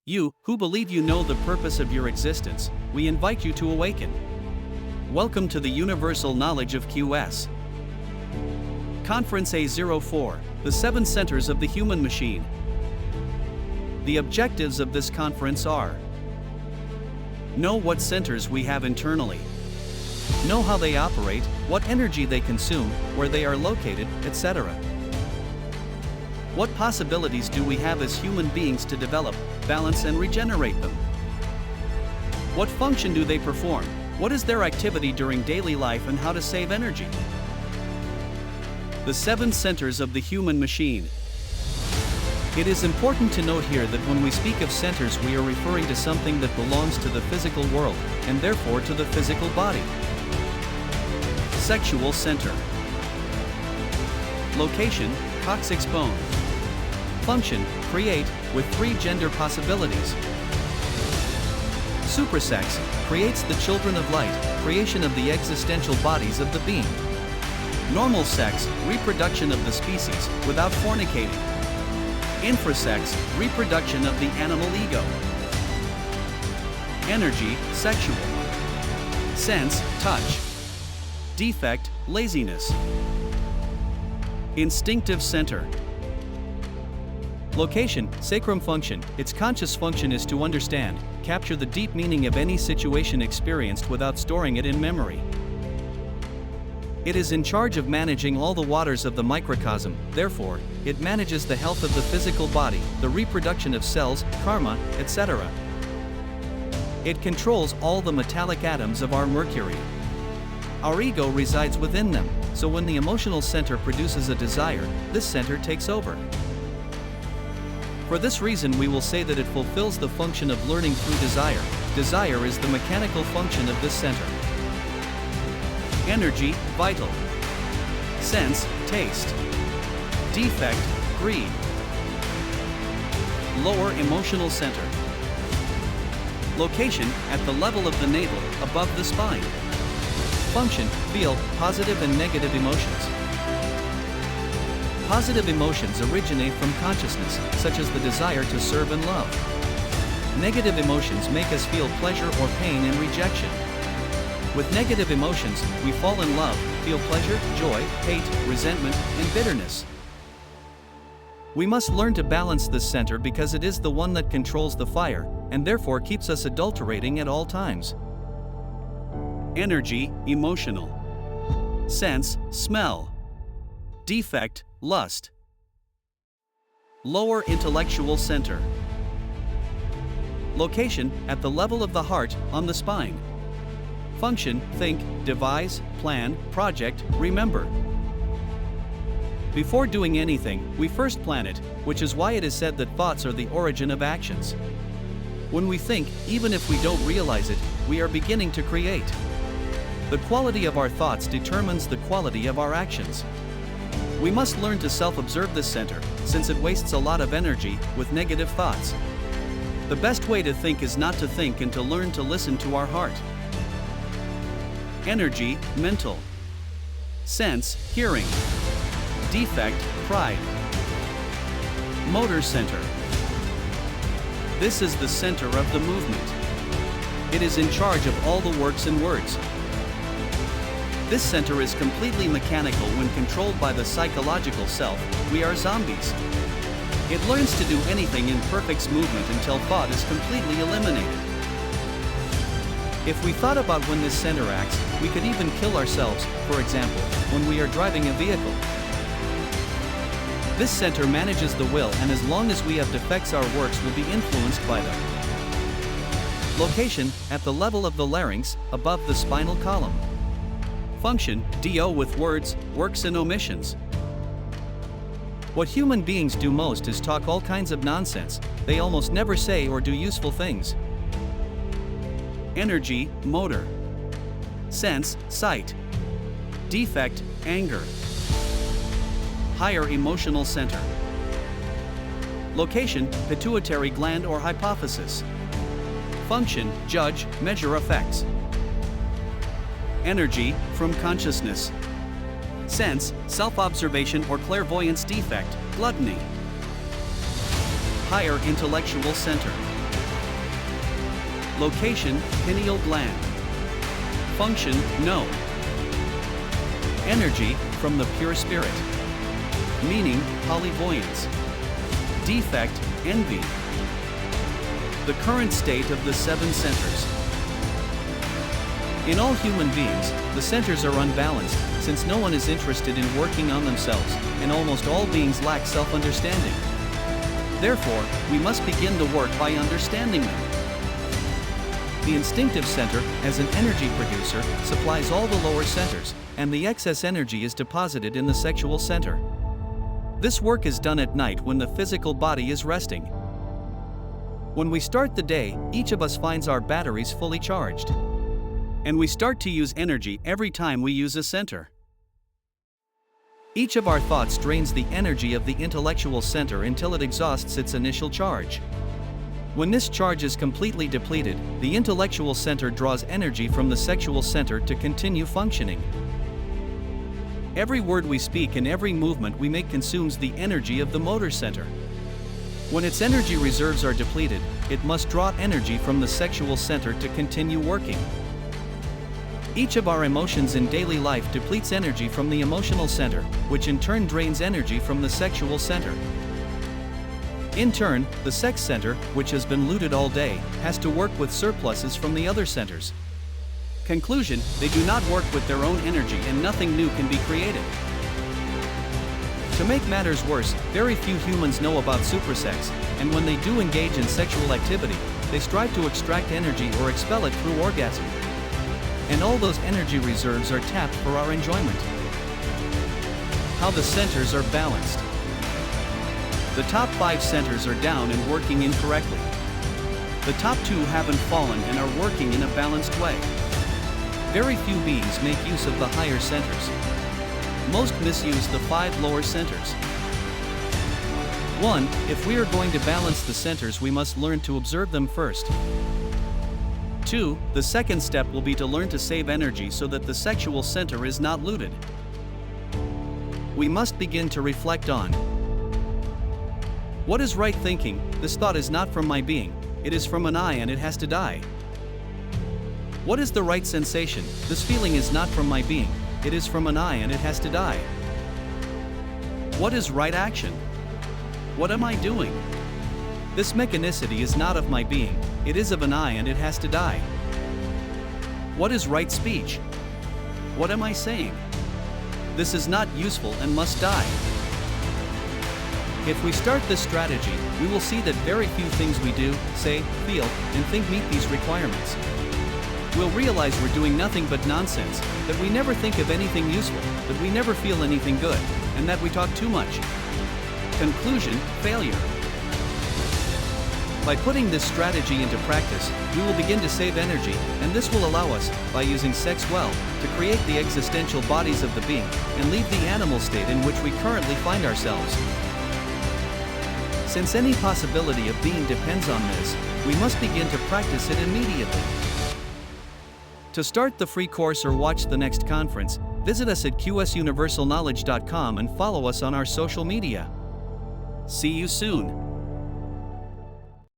You, who believe you know the purpose of your existence, we invite you to awaken. Welcome to the Universal Knowledge of QS. Conference A04, the 7 centers of the human machine. The objectives of this conference are: know what centers we have internally. Know how they operate, what energy they consume, where they are located, etc. What possibilities do we have as human beings to develop, balance and regenerate them? What function do they perform? What is their activity during daily life and how to save energy? The 7 centers of the human machine. It is important to note here that when we speak of centers, we are referring to something that belongs to the physical world, and therefore to the physical body. Sexual center. Location, coccyx bone. Function, create, with 3 gender possibilities. Supra-sex, creates the children of light, creation of the existential bodies of the being. Normal sex, reproduction of the species, without fornicating. Infra-sex, reproduction of the animal ego. Energy, sexual. Sense, touch. Defect, laziness. Instinctive center. Location, sacrum function. Its conscious function is to understand, capture the deep meaning of any situation experienced without storing it in memory. It is in charge of managing all the waters of the microcosm, therefore, it manages the health of the physical body, the reproduction of cells, karma, etc. It controls all the metallic atoms of our mercury. Our ego resides within them, so when the emotional center produces a desire, this center takes over. For this reason, we will say that it fulfills the function of learning through desire. Desire is the mechanical function of this center. Energy, vital. Sense, taste. Defect, greed. Lower emotional center. Location, at the level of the navel, above the spine. Function, feel positive and negative emotions. Positive emotions originate from consciousness, such as the desire to serve and love. Negative emotions make us feel pleasure or pain and rejection. With negative emotions, we fall in love, feel pleasure, joy, hate, resentment, and bitterness. We must learn to balance this center because it is the one that controls the fire, and therefore keeps us adulterating at all times. Energy, emotional. Sense, smell. Defect, lust. Lower intellectual center. Location, at the level of the heart, on the spine. Function, think, devise, plan, project, remember. Before doing anything, we first plan it, which is why it is said that thoughts are the origin of actions. When we think, even if we don't realize it, we are beginning to create. The quality of our thoughts determines the quality of our actions. We must learn to self-observe this center, since it wastes a lot of energy with negative thoughts. The best way to think is not to think and to learn to listen to our heart. Energy, mental. Sense, hearing. Defect, pride. Motor center. This is the center of the movement. It is in charge of all the works and words. This center is completely mechanical. When controlled by the psychological self, we are zombies. It learns to do anything in perfect movement until thought is completely eliminated. If we thought about when this center acts, we could even kill ourselves, for example, when we are driving a vehicle. This center manages the will, and as long as we have defects, our works will be influenced by them. Location, at the level of the larynx, above the spinal column. Function, DO with words, works and omissions. What human beings do most is talk all kinds of nonsense. They almost never say or do useful things. Energy, motor. Sense, sight. Defect, anger. Higher emotional center. Location, pituitary gland or hypophysis. Function, judge, measure effects. Energy, from consciousness. Sense, self-observation or clairvoyance. Defect, gluttony. Higher intellectual center. Location, pineal gland. Function, no. Energy, from the pure spirit. Meaning, polyvoyance. Defect, envy. The current state of the 7 centers. In all human beings, the centers are unbalanced, since no one is interested in working on themselves, and almost all beings lack self-understanding. Therefore, we must begin the work by understanding them. The instinctive center, as an energy producer, supplies all the lower centers, and the excess energy is deposited in the sexual center. This work is done at night when the physical body is resting. When we start the day, each of us finds our batteries fully charged. And we start to use energy every time we use a center. Each of our thoughts drains the energy of the intellectual center until it exhausts its initial charge. When this charge is completely depleted, the intellectual center draws energy from the sexual center to continue functioning. Every word we speak and every movement we make consumes the energy of the motor center. When its energy reserves are depleted, it must draw energy from the sexual center to continue working. Each of our emotions in daily life depletes energy from the emotional center, which in turn drains energy from the sexual center. In turn, the sex center, which has been looted all day, has to work with surpluses from the other centers. Conclusion, they do not work with their own energy and nothing new can be created. To make matters worse, very few humans know about supra-sex, and when they do engage in sexual activity, they strive to extract energy or expel it through orgasm. And all those energy reserves are tapped for our enjoyment. How the centers are balanced. The top 5 centers are down and working incorrectly. The top 2 haven't fallen and are working in a balanced way. Very few beings make use of the higher centers. Most misuse the 5 lower centers. 1. If we are going to balance the centers, we must learn to observe them first. 2. The second step will be to learn to save energy so that the sexual center is not looted. We must begin to reflect on: what is right thinking? This thought is not from my being, it is from an I and it has to die. What is the right sensation? This feeling is not from my being, it is from an I and it has to die. What is right action? What am I doing? This mechanicity is not of my being, it is of an I and it has to die. What is right speech? What am I saying? This is not useful and must die. If we start this strategy, we will see that very few things we do, say, feel, and think meet these requirements. We'll realize we're doing nothing but nonsense, that we never think of anything useful, that we never feel anything good, and that we talk too much. Conclusion: failure. By putting this strategy into practice, we will begin to save energy, and this will allow us, by using sex well, to create the existential bodies of the being, and leave the animal state in which we currently find ourselves. Since any possibility of being depends on this, we must begin to practice it immediately. To start the free course or watch the next conference, visit us at qsuniversalknowledge.com and follow us on our social media. See you soon.